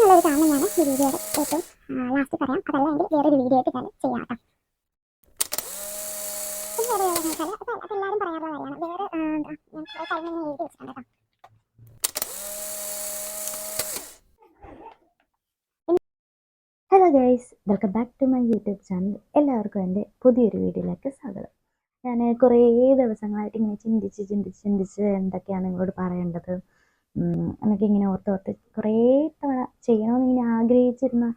അങ്ങനെയുള്ളൊരു കാരണമാണ് ഈ വീഡിയോയുടെ ഏറ്റവും ലാസ്റ്റ് പറയാം. അതല്ല എങ്കിൽ വേറൊരു വീഡിയോ ആയിട്ട് ഞാൻ ചെയ്യാം കേട്ടോ. പിന്നെ വേറെ വെച്ചാൽ അപ്പോൾ എല്ലാവരും പറയാറുള്ള കാര്യമാണ്. വേറെ ഞാൻ കഴിഞ്ഞ എഴുതി വെച്ചിട്ടുണ്ട് കേട്ടോ. Hello guys, welcome back to my YouTube channel. എല്ലാവർക്കും എൻ്റെ പുതിയൊരു വീഡിയോയിലേക്ക് സ്വാഗതം. ഞാൻ കുറേ ദിവസങ്ങളായിട്ട് ഇങ്ങനെ ചിന്തിച്ച് എന്തൊക്കെയാണ് നിങ്ങളോട് പറയേണ്ടത് എന്നൊക്കെ ഇങ്ങനെ ഓർത്ത് കുറേ തവണ ചെയ്യണമെന്ന് ഇങ്ങനെ ആഗ്രഹിച്ചിരുന്ന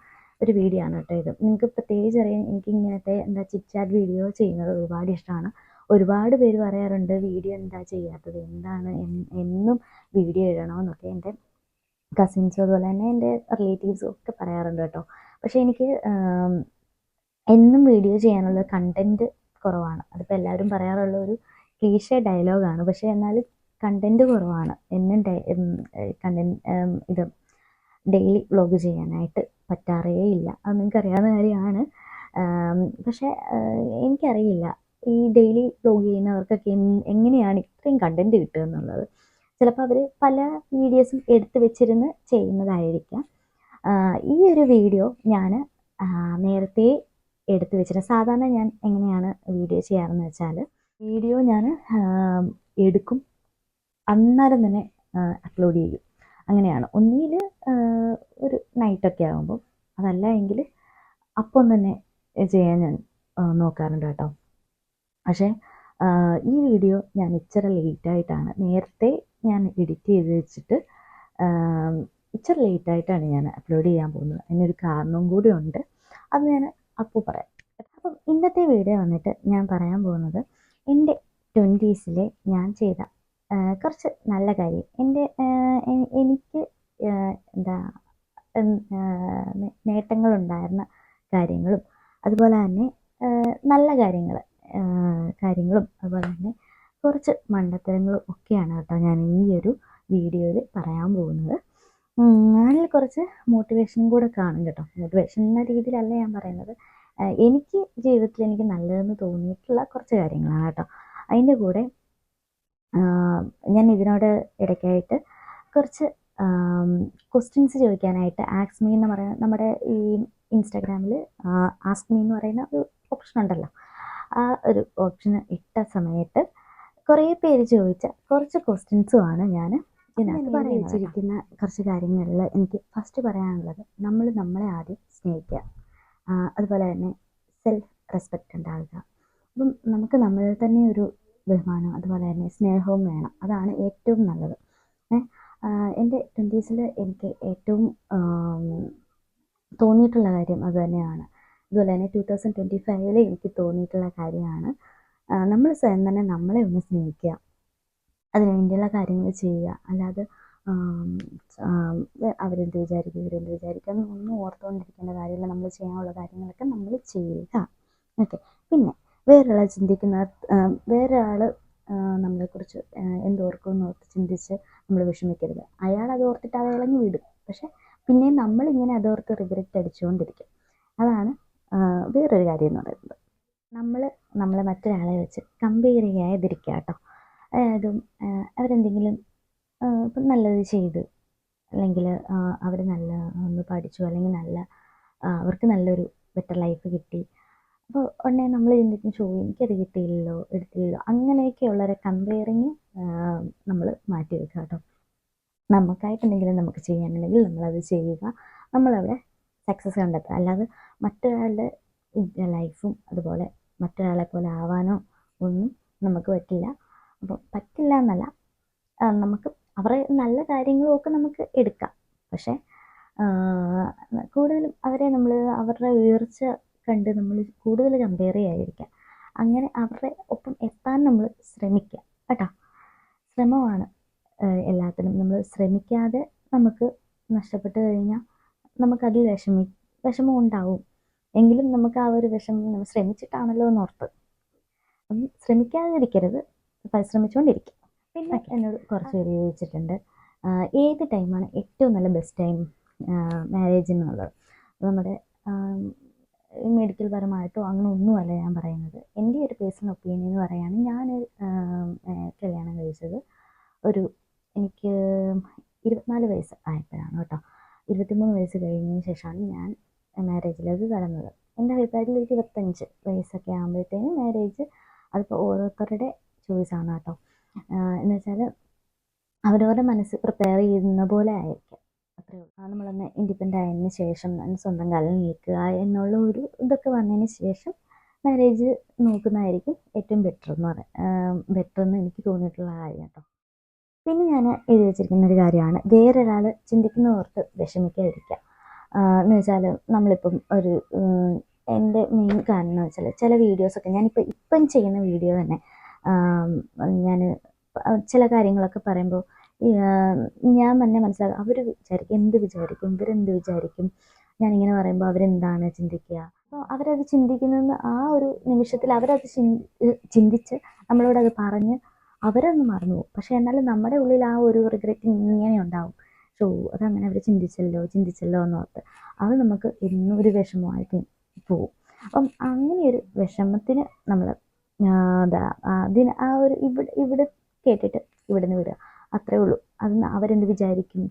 ഒരു വീഡിയോ ആണ് കേട്ടോ ഇത്. നിങ്ങൾക്ക് പ്രത്യേകിച്ച് അറിയാൻ എനിക്ക് ഇങ്ങനത്തെ ചിറ്റ് വീഡിയോ ചെയ്യുന്നത് ഒരുപാട് ഇഷ്ടമാണ്. ഒരുപാട് പേര് പറയാറുണ്ട് വീഡിയോ എന്താ ചെയ്യാത്തത്, എന്താണ് എന്നും വീഡിയോ ഇടണമെന്നൊക്കെ. എൻ്റെ കസിൻസും അതുപോലെ തന്നെ എൻ്റെ റിലേറ്റീവ്സും ഒക്കെ പറയാറുണ്ട് കേട്ടോ. പക്ഷേ എനിക്ക് എന്നും വീഡിയോ ചെയ്യാനുള്ള കണ്ടൻറ്റ് കുറവാണ്. അതിപ്പോൾ എല്ലാവരും പറയാറുള്ള ഒരു ക്ലീഷേ ഡയലോഗാണ്. പക്ഷേ എന്നാലും കണ്ടൻറ്റ് കുറവാണ്. എന്നും ഇത് ഡെയിലി വ്ളോഗ് ചെയ്യാനായിട്ട് പറ്റാറേ ഇല്ല. അത് നിങ്ങൾക്കറിയാവുന്ന കാര്യമാണ്. പക്ഷേ എനിക്കറിയില്ല ഈ ഡെയിലി വ്ളോഗ് ചെയ്യുന്നവർക്കൊക്കെ എങ്ങനെയാണ് ഇത്രയും കണ്ടൻറ്റ് കിട്ടുക എന്നുള്ളത്. ചിലപ്പോൾ അവർ പല വീഡിയോസും എടുത്തു വെച്ചിരുന്ന് ചെയ്യുന്നതായിരിക്കാം. ഈ ഒരു വീഡിയോ ഞാൻ നേരത്തെ എടുത്തു വെച്ചിട്ട്, സാധാരണ ഞാൻ എങ്ങനെയാണ് വീഡിയോ ചെയ്യാറെന്ന് വെച്ചാൽ, വീഡിയോ ഞാൻ എടുക്കും, അന്നേരം തന്നെ അപ്ലോഡ് ചെയ്യും. അങ്ങനെയാണ്. ഒന്നിൽ ഒരു നൈറ്റൊക്കെ ആകുമ്പോൾ, അതല്ല എങ്കിൽ അപ്പം തന്നെ ചെയ്യാൻ ഞാൻ നോക്കാറുണ്ട് കേട്ടോ. പക്ഷേ ഈ വീഡിയോ ഞാൻ ഇച്ചിരി ലേറ്റായിട്ടാണ്, നേരത്തെ ഞാൻ എഡിറ്റ് ചെയ്ത് വെച്ചിട്ട് ഇച്ചിരി ലേറ്റായിട്ടാണ് ഞാൻ അപ്ലോഡ് ചെയ്യാൻ പോകുന്നത്. അതിനൊരു കാരണവും കൂടി ഉണ്ട്. അത് ഞാൻ അപ്പോൾ പറയാം. അപ്പം ഇന്നത്തെ വീഡിയോ വന്നിട്ട് ഞാൻ പറയാൻ പോകുന്നത് എൻ്റെ 20s ഞാൻ ചെയ്ത കുറച്ച് നല്ല കാര്യം, എനിക്ക് എന്താ നേട്ടങ്ങളുണ്ടായിരുന്ന കാര്യങ്ങളും അതുപോലെ തന്നെ നല്ല കാര്യങ്ങളും അതുപോലെ തന്നെ കുറച്ച് മണ്ടത്തരങ്ങളും ഒക്കെയാണ് കേട്ടോ ഞാൻ ഈ ഒരു വീഡിയോയിൽ പറയാൻ പോകുന്നത്. അതിൽ കുറച്ച് മോട്ടിവേഷനും കൂടെ കാണും കേട്ടോ. മോട്ടിവേഷൻ എന്ന രീതിയിലല്ല ഞാൻ പറയുന്നത്, എനിക്ക് ജീവിതത്തിൽ എനിക്ക് നല്ലതെന്ന് തോന്നിയിട്ടുള്ള കുറച്ച് കാര്യങ്ങളാണ് കേട്ടോ. അതിൻ്റെ കൂടെ ഞാൻ ഇതിനോട് ഇടയ്ക്കായിട്ട് കുറച്ച് ക്വസ്റ്റ്യൻസ് ചോദിക്കാനായിട്ട് ആസ്ക് മീ എന്ന് പറയുന്ന നമ്മുടെ ഈ ഇൻസ്റ്റാഗ്രാമിൽ ആസ്ക് മീ എന്ന് പറയുന്ന ഒരു ഓപ്ഷൻ ഉണ്ടല്ലോ, ആ ഒരു ഓപ്ഷൻ ഇട്ട സമയത്ത് കുറേ പേര് ചോദിച്ച കുറച്ച് ക്വസ്റ്റ്യൻസുമാണ് ഞാൻ ഇതിനകത്ത് വെച്ചിരിക്കുന്ന കുറച്ച് കാര്യങ്ങളിൽ എനിക്ക് ഫസ്റ്റ് പറയാനുള്ളത്, നമ്മളെ ആദ്യം സ്നേഹിക്കുക. അതുപോലെ തന്നെ സെൽഫ് റെസ്പെക്റ്റ് ഉണ്ടാവുക. അപ്പം നമുക്ക് നമ്മളിൽ തന്നെ ഒരു ബഹുമാനം അതുപോലെ തന്നെ സ്നേഹവും വേണം. അതാണ് ഏറ്റവും നല്ലത്. എൻ്റെ 20s എനിക്ക് ഏറ്റവും തോന്നിയിട്ടുള്ള കാര്യം അത് തന്നെയാണ്. അതുപോലെ തന്നെ 2025 എനിക്ക് തോന്നിയിട്ടുള്ള കാര്യമാണ്, നമ്മൾ സ്വയം തന്നെ നമ്മളെ ഒന്ന് സ്നേഹിക്കുക, അതിന് വേണ്ടിയുള്ള കാര്യങ്ങൾ ചെയ്യുക. അല്ലാതെ അവരെന്ത് വിചാരിക്കും എന്നൊന്നും ഓർത്തുകൊണ്ടിരിക്കേണ്ട കാര്യമില്ല. നമ്മൾ ചെയ്യാനുള്ള കാര്യങ്ങളൊക്കെ നമ്മൾ ചെയ്യുക. ഓക്കെ. പിന്നെ വേറൊരാൾ നമ്മളെക്കുറിച്ച് എന്തോർക്കുമെന്ന് ഓർത്ത് ചിന്തിച്ച് നമ്മൾ വിഷമിക്കരുത്. അയാൾ അത് ഓർത്തിട്ട് അത് ഇളങ്ങി വിടും. പക്ഷെ പിന്നെ നമ്മളിങ്ങനെ അതോർത്ത് റിഗ്രറ്റ് അടിച്ചുകൊണ്ടിരിക്കും. അതാണ് വേറൊരു കാര്യം എന്ന് പറയുന്നത്. നമ്മളെ മറ്റൊരാളെ വെച്ച് കമ്പയർ ചെയ്യാതിരിക്കുക കേട്ടോ. അതായത് അവരെന്തെങ്കിലും ഇപ്പം നല്ലത് ചെയ്തു, അല്ലെങ്കിൽ അവർ നല്ല ഒന്ന് പഠിച്ചു, അല്ലെങ്കിൽ അവർക്ക് നല്ലൊരു ബെറ്റർ ലൈഫ് കിട്ടി, അപ്പോൾ ഉടനെ നമ്മൾ ചിന്തിക്കും എനിക്കത് എടുത്തില്ലല്ലോ. അങ്ങനെയൊക്കെയുള്ളൊരു കമ്പയറിങ് നമ്മൾ മാറ്റി വെക്കുക കേട്ടോ. നമുക്കായിട്ടുണ്ടെങ്കിലും നമുക്ക് ചെയ്യാനുണ്ടെങ്കിൽ നമ്മളത് ചെയ്യുക, നമ്മളവിടെ സക്സസ് കണ്ടെത്തുക. അല്ലാതെ മറ്റൊരാളുടെ ലൈഫും അതുപോലെ മറ്റൊരാളെ പോലെ ആവാനോ ഒന്നും നമുക്ക് പറ്റില്ല. അപ്പോൾ പറ്റില്ല എന്നല്ല, നമുക്ക് അവരുടെ നല്ല കാര്യങ്ങളും ഒക്കെ നമുക്ക് എടുക്കാം. പക്ഷേ കൂടുതലും അവരുടെ ഉയർച്ച കണ്ട് നമ്മൾ കൂടുതൽ കമ്പയർ ചെയ്യാതിരിക്കുക. അങ്ങനെ അവരുടെ ഒപ്പം എത്താൻ നമ്മൾ ശ്രമിക്കുക കേട്ടോ. ശ്രമമാണ് എല്ലാത്തിനും. നമ്മൾ ശ്രമിക്കാതെ നമുക്ക് നഷ്ടപ്പെട്ട് കഴിഞ്ഞാൽ നമുക്കതിൽ വിഷമം ഉണ്ടാവും. എങ്കിലും നമുക്ക് ആ ഒരു വിഷമം നമ്മൾ ശ്രമിച്ചിട്ടാണല്ലോ എന്നോർത്ത് ശ്രമിക്കാതിരിക്കരുത്, പരിശ്രമിച്ചുകൊണ്ടിരിക്കുക. പിന്നെ എന്നോട് കുറച്ച് പേര് ചോദിച്ചിട്ടുണ്ട്, ഏത് ടൈമാണ് ഏറ്റവും നല്ല ബെസ്റ്റ് ടൈം മാരേജിനുള്ളത്. നമ്മുടെ മെഡിക്കൽ പരമായിട്ടോ അങ്ങനെ ഒന്നുമല്ല ഞാൻ പറയുന്നത്. എൻ്റെ ഒരു പേഴ്സണൽ ഒപ്പീനിയൻ എന്ന് പറയുകയാണെങ്കിൽ, ഞാൻ കല്യാണം കഴിച്ചത് എനിക്ക് 24 വയസ്സ് ആയപ്പോഴാണ് കേട്ടോ. 23 വയസ്സ് കഴിഞ്ഞതിന് ശേഷമാണ് ഞാൻ മാരേജിലേക്ക് കടന്നത്. എൻ്റെ അഭിപ്രായത്തിൽ ഒരു 25 വയസ്സൊക്കെ ആകുമ്പോഴത്തേനും മാരേജ്, അതിപ്പോൾ ഓരോരുത്തരുടെ ചോയ്സാണ് കേട്ടോ. എന്ന് വെച്ചാൽ അവരവരുടെ മനസ്സ് പ്രിപ്പയർ ചെയ്യുന്ന പോലെ ആയിരിക്കും, അത്രേ ഉള്ളൂ. നമ്മളൊന്ന് ഇൻഡിപെൻഡൻ്റ് ആയതിന് ശേഷം സ്വന്തം കാലിൽ നിൽക്കുക എന്നുള്ള ഒരു ഇതൊക്കെ വന്നതിന് ശേഷം മാരേജ് നോക്കുന്നതായിരിക്കും ഏറ്റവും ബെറ്റർ എന്ന് എനിക്ക് തോന്നിയിട്ടുള്ള കാര്യം കേട്ടോ. പിന്നെ ഞാൻ എഴുതി വെച്ചിരിക്കുന്ന ഒരു കാര്യമാണ്, വേറൊരാൾ ചിന്തിക്കുന്നവർക്ക് വിഷമിക്കാതിരിക്കുക. എന്ന് വെച്ചാൽ നമ്മളിപ്പം എൻ്റെ മെയിൻ കാരണം എന്ന് വെച്ചാൽ ചില വീഡിയോസൊക്കെ ഇപ്പം ചെയ്യുന്ന വീഡിയോ തന്നെ ഞാൻ ചില കാര്യങ്ങളൊക്കെ പറയുമ്പോൾ ഞാൻ തന്നെ മനസ്സിലാക്കുക അവർ എന്ത് വിചാരിക്കും, ഇവരെന്ത് വിചാരിക്കും, ഞാനിങ്ങനെ പറയുമ്പോൾ അവരെന്താണ് ചിന്തിക്കുക. അപ്പോൾ അവരത് ചിന്തിക്കുന്നത് ആ ഒരു നിമിഷത്തിൽ അവരത് ചിന്തിച്ച് നമ്മളോടത് പറഞ്ഞ് അവരൊന്ന് മറന്നു പോകും. പക്ഷേ എന്നാലും നമ്മുടെ ഉള്ളിൽ ആ ഒരു റിഗ്രറ്റ് ഇങ്ങനെ ഉണ്ടാവും. അതങ്ങനെ അവർ ചിന്തിച്ചല്ലോ എന്നോർത്ത് അത് നമുക്ക് എന്നും ഒരു വിഷമമായിട്ട് പോകും. അപ്പം അങ്ങനെയൊരു വിഷമത്തിന് നമ്മൾ അതിന് ഇവിടെ കേട്ടിട്ട് ഇവിടെ നിന്ന് വിടുക, അത്രേ ഉള്ളൂ. അത് അവരെന്ത്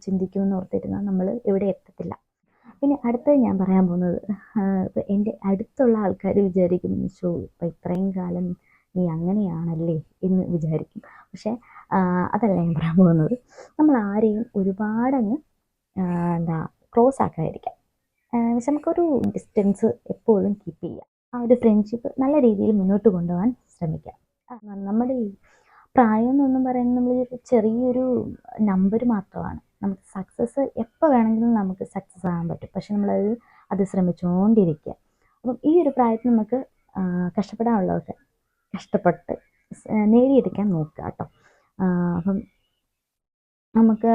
ചിന്തിക്കും എന്ന് ഓർത്തിരുന്നാൽ നമ്മൾ എവിടെ എത്തത്തില്ല. പിന്നെ അടുത്തത് ഞാൻ പറയാൻ പോകുന്നത്, ഇപ്പം എൻ്റെ അടുത്തുള്ള ആൾക്കാർ വിചാരിക്കും ഇപ്പം ഇത്രയും കാലം നീ അങ്ങനെയാണല്ലേ എന്ന് വിചാരിക്കും. പക്ഷേ അതല്ല ഞാൻ പറയാൻ പോകുന്നത്. നമ്മൾ ആരെയും ഒരുപാടങ്ങ് ക്ലോസ് ആക്കാതിരിക്കാം. നമുക്കൊരു ഡിസ്റ്റൻസ് എപ്പോഴും കീപ്പ് ചെയ്യുക. ആ ഒരു ഫ്രണ്ട്ഷിപ്പ് നല്ല രീതിയിൽ മുന്നോട്ട് കൊണ്ടുപോകാൻ ശ്രമിക്കുക. നമ്മുടെ ഈ പ്രായം എന്നൊന്നും പറയുന്നത് നമ്മളൊരു ചെറിയൊരു നമ്പർ മാത്രമാണ്. നമുക്ക് സക്സസ് എപ്പോൾ വേണമെങ്കിലും നമുക്ക് സക്സസ് ആകാൻ പറ്റും. പക്ഷെ അത് ശ്രമിച്ചുകൊണ്ടിരിക്കുക. അപ്പം ഈ ഒരു പ്രായത്തിൽ നമുക്ക് കഷ്ടപ്പെടാനുള്ളതൊക്കെ കഷ്ടപ്പെട്ട് നേടിയെടുക്കാൻ നോക്കുക കേട്ടോ. അപ്പം നമുക്ക്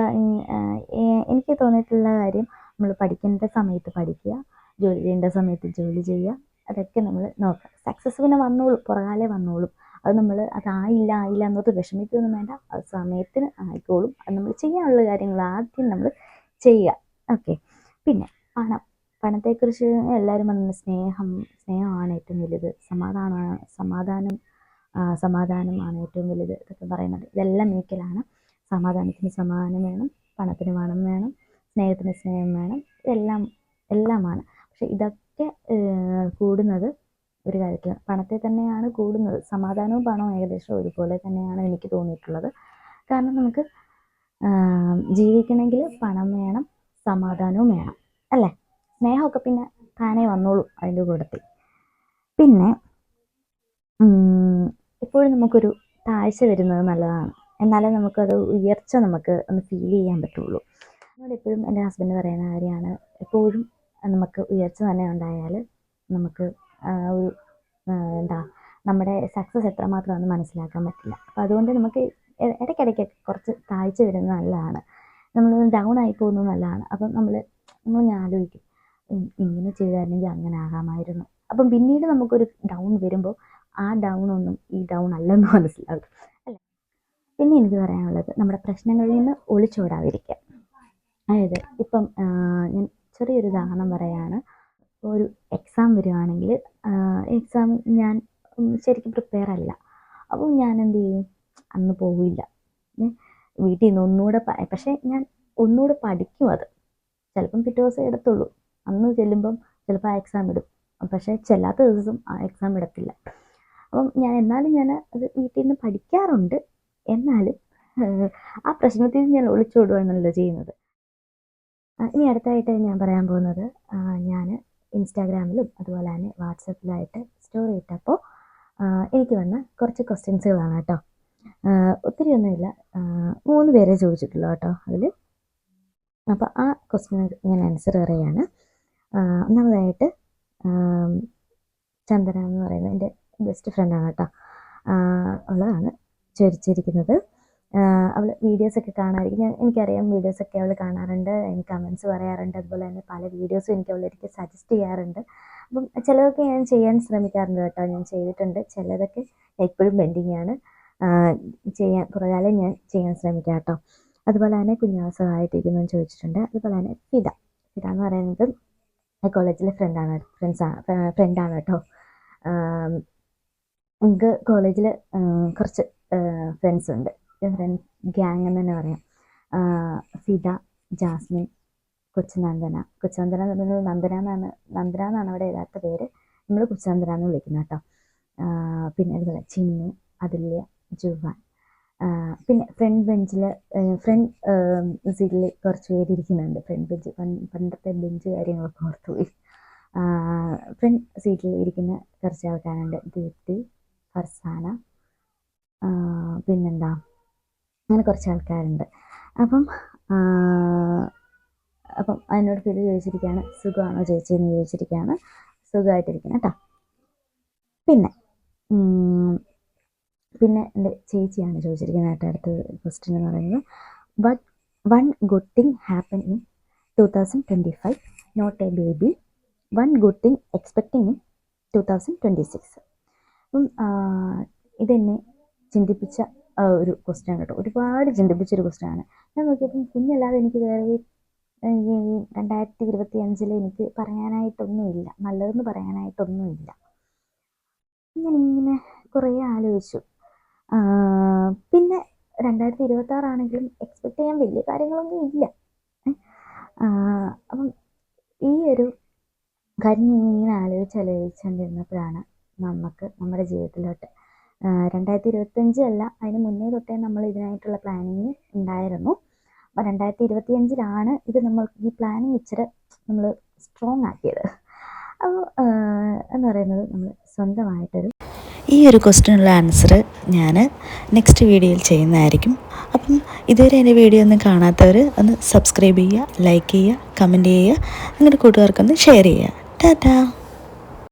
എനിക്ക് തോന്നിയിട്ടുള്ള കാര്യം, നമ്മൾ പഠിക്കേണ്ട സമയത്ത് പഠിക്കുക, ജോലി ചെയ്യേണ്ട സമയത്ത് ജോലി ചെയ്യുക, അതൊക്കെ നമ്മൾ നോക്കുക. സക്സസ് പിന്നെ വന്നോളും, പുറകാലെ വന്നോളും. അത് നമ്മൾ അതായില്ല എന്നോട്ട് വിഷമിക്കുകയൊന്നും വേണ്ട, അത് സമയത്തിന് ആയിക്കോളും. അത് നമ്മൾ ചെയ്യാനുള്ള കാര്യങ്ങൾ ആദ്യം നമ്മൾ ചെയ്യുക. ഓക്കെ. പിന്നെ പണത്തെക്കുറിച്ച് എല്ലാവരും പറഞ്ഞ സ്നേഹമാണ് ഏറ്റവും വലുത്, സമാധാനമാണ് ഏറ്റവും വലുത് ഇതൊക്കെ പറയുന്നത്. ഇതെല്ലാം മീക്കലാണ്. സമാധാനത്തിന് സമാധാനം വേണം, പണത്തിന് പണം വേണം, സ്നേഹത്തിന് സ്നേഹം വേണം, എല്ലാമാണ്. പക്ഷെ ഇതൊക്കെ കൂടുന്നത് ഒരു കാര്യത്തിൽ പണത്തെ തന്നെയാണ് കൂടുന്നത്. സമാധാനവും പണവും ഏകദേശം ഒരുപോലെ തന്നെയാണ് എനിക്ക് തോന്നിയിട്ടുള്ളത്. കാരണം നമുക്ക് ജീവിക്കണമെങ്കിൽ പണം വേണം, സമാധാനവും വേണം, അല്ലേ? സ്നേഹമൊക്കെ പിന്നെ താനേ വന്നോളൂ അതിൻ്റെ കൂട്ടത്തിൽ. പിന്നെ എപ്പോഴും നമുക്കൊരു താഴ്ച വരുന്നത് നല്ലതാണ്. എന്നാലേ നമുക്കത് ഉയർച്ച നമുക്ക് ഒന്ന് ഫീൽ ചെയ്യാൻ പറ്റുള്ളൂ. എന്നോട് എപ്പോഴും എൻ്റെ ഹസ്ബൻഡ് പറയുന്ന കാര്യമാണ്, എപ്പോഴും നമുക്ക് ഉയർച്ച തന്നെ ഉണ്ടായാൽ നമുക്ക് ഒരു നമ്മുടെ സക്സസ് എത്രമാത്രമാണെന്ന് മനസ്സിലാക്കാൻ പറ്റില്ല. അപ്പോൾ അതുകൊണ്ട് നമുക്ക് ഇടയ്ക്കിടയ്ക്ക് കുറച്ച് താഴ്ച വരുന്നത് നല്ലതാണ്. നമ്മൾ ഡൗൺ ആയി പോകുന്നത് നല്ലതാണ്. അപ്പം ഞാൻ ആലോചിക്കും, ഇങ്ങനെ ചെയ്തായിരുന്നെങ്കിൽ അങ്ങനെ ആകാമായിരുന്നു. അപ്പം പിന്നീട് നമുക്കൊരു ഡൗൺ വരുമ്പോൾ ആ ഡൗൺ ഒന്നും ഈ ഡൗൺ അല്ലെന്ന് മനസ്സിലാകും, അല്ലേ? പിന്നെ എനിക്ക് പറയാനുള്ളത്, നമ്മുടെ പ്രശ്നങ്ങളിൽ നിന്ന് ഒളിച്ചോടാതിരിക്കുക. അതായത് ഇപ്പം ഞാൻ ചെറിയൊരു ഉദാഹരണം പറയുകയാണ്. ഒരു എക്സാം വരികയാണെങ്കിൽ എക്സാം ഞാൻ ശരിക്കും പ്രിപ്പയർ അല്ല. അപ്പോൾ ഞാൻ എന്ത് ചെയ്യും? അന്ന് പോവില്ല. വീട്ടിൽ നിന്ന് ഒന്നുകൂടെ പക്ഷേ ഞാൻ ഒന്നുകൂടെ പഠിക്കും. അത് ചിലപ്പം പിറ്റേ ദിവസം ഇടത്തുള്ളൂ. അന്ന് ചെല്ലുമ്പം ചിലപ്പോൾ ആ എക്സാം ഇടും. പക്ഷേ ചെല്ലാത്ത ദിവസം ആ എക്സാം ഇടത്തില്ല. അപ്പം എന്നാലും ഞാൻ അത് വീട്ടിൽ നിന്ന് പഠിക്കാറുണ്ട്. എന്നാലും ആ പ്രശ്നത്തിൽ നിന്ന് ഞാൻ ഒളിച്ചോടുകയാണല്ലോ ചെയ്യുന്നത്. ഇനി അടുത്തായിട്ട് ഞാൻ പറയാൻ പോകുന്നത്, ഞാൻ ഇൻസ്റ്റാഗ്രാമിലും അതുപോലെ തന്നെ വാട്സപ്പിലായിട്ട് സ്റ്റോറി ഇട്ടപ്പോൾ എനിക്ക് വന്ന കുറച്ച് ക്വസ്റ്റ്യൻസുകളാണ് കേട്ടോ. ഒത്തിരിയൊന്നുമില്ല, 3 പേരെ ചോദിച്ചിട്ടുള്ളൂ കേട്ടോ അതിൽ. അപ്പോൾ ആ ക്വസ്റ്റ്യൻ ഞാൻ ആൻസർ പറയുകയാണ്. ഒന്നാമതായിട്ട് ചന്ദന എന്ന് പറയുന്നത് എൻ്റെ ബെസ്റ്റ് ഫ്രണ്ടാണ് കേട്ടോ, ഉള്ളതാണ് ചോദിച്ചിരിക്കുന്നത്. അവൾ വീഡിയോസൊക്കെ കാണാമായിരിക്കും. എനിക്കറിയാം വീഡിയോസൊക്കെ അവൾ കാണാറുണ്ട്, എനിക്ക് കമൻസ് പറയാറുണ്ട്. അതുപോലെ തന്നെ പല വീഡിയോസും എനിക്ക് സജസ്റ്റ് ചെയ്യാറുണ്ട്. അപ്പം ചിലതൊക്കെ ഞാൻ ചെയ്യാൻ ശ്രമിക്കാറുണ്ട് കേട്ടോ, ഞാൻ ചെയ്തിട്ടുണ്ട്. ചിലതൊക്കെ എപ്പോഴും പെൻഡിങ്ങാണ്, പുറകാലം ഞാൻ ചെയ്യാൻ ശ്രമിക്കാം കേട്ടോ. അതുപോലെ തന്നെ കുഞ്ഞാസമായിട്ടിരിക്കുന്നു ചോദിച്ചിട്ടുണ്ട്. അതുപോലെ തന്നെ ഫിദ എന്ന് പറയുന്നത് കോളേജിലെ ഫ്രണ്ടാണ് കേട്ടോ. നമുക്ക് കോളേജിൽ കുറച്ച് ഫ്രണ്ട്സ് ഉണ്ട്, ഗ്യാങ് എന്ന് തന്നെ പറയാം. ഫിദ, ജാസ്മിൻ, കൊച്ചുനന്ദന എന്ന് പറയുന്നത് നന്ദന എന്നാണ് അവിടെ യഥാർത്ഥ പേര്. നമ്മൾ കൊച്ചുനന്ദന എന്ന് വിളിക്കുന്നത് കേട്ടോ. പിന്നെ അതുപോലെ ചിന്നു, അതുല്യ, ജുവാൻ. പിന്നെ ഫ്രണ്ട് സീറ്റിൽ കുറച്ച് പേര് ഇരിക്കുന്നുണ്ട്. ഫ്രണ്ട് ബെഞ്ച്, പണ്ടത്തെ ബെഞ്ച് കാര്യങ്ങളൊക്കെ ഓർത്തുപോയി. ഫ്രണ്ട് സീറ്റിൽ ഇരിക്കുന്ന കുറച്ച് ആൾക്കാരുണ്ട്. ദീപ്തി, ഫർസാന, പിന്നെന്താ, അങ്ങനെ കുറച്ച് ആൾക്കാരുണ്ട്. അപ്പം അതിനോട് പേര് ചോദിച്ചിരിക്കുകയാണ്, സുഖമാണോ ചേച്ചിയെന്ന് ചോദിച്ചിരിക്കുകയാണ്. സുഖമായിട്ടിരിക്കണം കേട്ടോ. പിന്നെ എൻ്റെ ചേച്ചിയാണ് ചോദിച്ചിരിക്കുന്നത് കേട്ടോ. അടുത്ത ക്വസ്റ്റ്യൻ എന്ന് പറയുന്നത്, one good thing happen in 2025, not a baby. One good thing expecting in 2026. അപ്പം ഇതെന്നെ ചിന്തിപ്പിച്ച ഒരു ക്വസ്റ്റ്യൻ കേട്ടോ. ഒരുപാട് ചിന്തിപ്പിച്ചൊരു ക്വസ്റ്റ്യൻ ആണ്. ഞാൻ നോക്കിയപ്പം കുഞ്ഞല്ലാതെ എനിക്ക് വേറെ ഈ 2025 എനിക്ക് പറയാനായിട്ടൊന്നുമില്ല, നല്ലതെന്ന് പറയാനായിട്ടൊന്നുമില്ല. ഞാനിങ്ങനെ കുറേ ആലോചിച്ചു. പിന്നെ 2026 ആണെങ്കിലും എക്സ്പെക്റ്റ് ചെയ്യാൻ വലിയ കാര്യങ്ങളൊന്നും ഇല്ല. അപ്പം ഈ ഒരു കാര്യം ഇങ്ങനെ ആലോചിച്ചുകൊണ്ടിരുന്നപ്പോഴാണ് നമുക്ക് നമ്മുടെ ജീവിതത്തിലോട്ട് 2025 അല്ല, അതിന് മുന്നേ തൊട്ടേ നമ്മൾ ഇതിനായിട്ടുള്ള പ്ലാനിങ് ഉണ്ടായിരുന്നു. അപ്പോൾ 2025 ഇത് നമ്മൾ ഈ പ്ലാനിങ് ഇച്ചിരി നമ്മൾ സ്ട്രോങ് ആക്കിയത്. അപ്പോൾ എന്ന് പറയുന്നത് നമ്മൾ സ്വന്തമായിട്ടൊരു ഈ ഒരു ക്വസ്റ്റ്യനുള്ള ആൻസർ ഞാൻ നെക്സ്റ്റ് വീഡിയോയിൽ ചെയ്യുന്നതായിരിക്കും. അപ്പം ഇതുവരെ എൻ്റെ വീഡിയോ ഒന്നും കാണാത്തവർ ഒന്ന് സബ്സ്ക്രൈബ് ചെയ്യുക, ലൈക്ക് ചെയ്യുക, കമൻറ്റ് ചെയ്യുക, നിങ്ങളുടെ കൂട്ടുകാർക്കൊന്ന് ഷെയർ ചെയ്യുക. ടാറ്റാ.